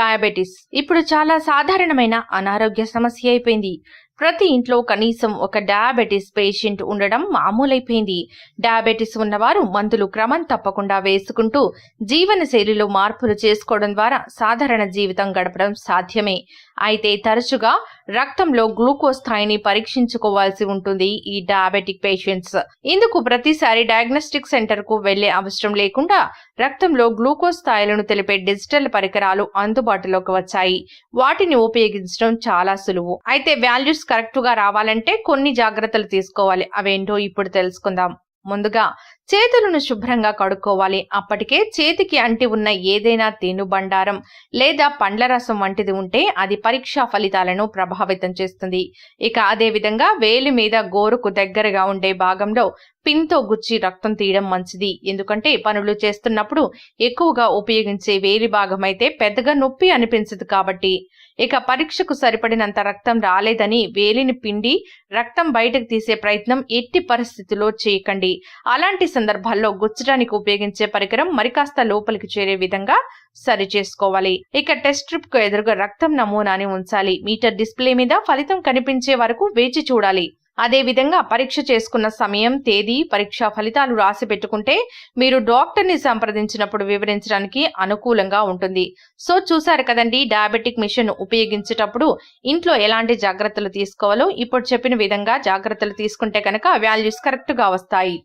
Diabetes ఇప్పుడు చాలా సాధారణమైన అనారోగ్య సమస్య అయిపోయింది. ప్రతి ఇంట్లో కనీసం ఒక డయాబెటిస్ పేషెంట్ ఉండడం మామూలైపోయింది. డయాబెటిస్ ఉన్నవారు మందులు క్రమం తప్పకుండా వేసుకుంటూ జీవనశైలిలో మార్పులు చేసుకోవడం ద్వారా సాధారణ జీవితం గడపడం సాధ్యమే. అయితే తరచుగా రక్తంలో గ్లూకోజ్ స్థాయిని పరీక్షించుకోవాల్సి ఉంటుంది ఈ డయాబెటిక్ పేషెంట్స్. ఇందుకు ప్రతిసారి డయాగ్నోస్టిక్ సెంటర్ కు వెళ్లే అవసరం లేకుండా రక్తంలో గ్లూకోజ్ స్థాయిలను తెలిపే డిజిటల్ పరికరాలు అందుబాటులోకి వచ్చాయి. వాటిని ఉపయోగించడం చాలా సులువు. అయితే వాల్యూస్ కరెక్ట్ గా రావాలంటే కొన్ని జాగ్రత్తలు తీసుకోవాలి. అవేంటో ఇప్పుడు తెలుసుకుందాం. ముందుగా చేతులను శుభ్రంగా కడుక్కోవాలి. అప్పటికే చేతికి అంటి ఉన్న ఏదైనా తినుబండారం లేదా పండ్ల రసం వంటిది ఉంటే అది పరీక్షా ఫలితాలను ప్రభావితం చేస్తుంది. ఇక అదే విధంగా వేలి మీద గోరుకు దగ్గరగా ఉండే భాగంలో పిన్తో గుచ్చి రక్తం తీయడం మంచిది. ఎందుకంటే పనులు చేస్తున్నప్పుడు ఎక్కువగా ఉపయోగించే వేలి భాగం అయితే పెద్దగా నొప్పి అనిపించదు కాబట్టి. ఇక పరీక్షకు సరిపడినంత రక్తం రాలేదని వేలిని పిండి రక్తం బయటకు తీసే ప్రయత్నం ఎట్టి పరిస్థితుల్లో చేయకండి. అలాంటి సందర్భాల్లో గుచ్చడానికి ఉపయోగించే పరికరం మరికాస్త లోపలికి చేరే విధంగా సరి చేసుకోవాలి. ఇక టెస్ట్ స్ట్రిప్ కు ఎదురుగా రక్తం నమూనాని ఉంచాలి. మీటర్ డిస్ప్లే మీద ఫలితం కనిపించే వరకు వేచి చూడాలి. అదే విధంగా పరీక్ష చేసుకున్న సమయం, తేదీ, పరీక్షా ఫలితాలు రాసి పెట్టుకుంటే మీరు డాక్టర్ని సంప్రదించినప్పుడు వివరించడానికి అనుకూలంగా ఉంటుంది. సో చూసారు కదండి, డయాబెటిక్ మిషన్ ఉపయోగించేటప్పుడు ఇంట్లో ఎలాంటి జాగ్రత్తలు తీసుకోవాలో. ఇప్పుడు చెప్పిన విధంగా జాగ్రత్తలు తీసుకుంటే కనుక వాల్యూస్ కరెక్ట్ గా వస్తాయి.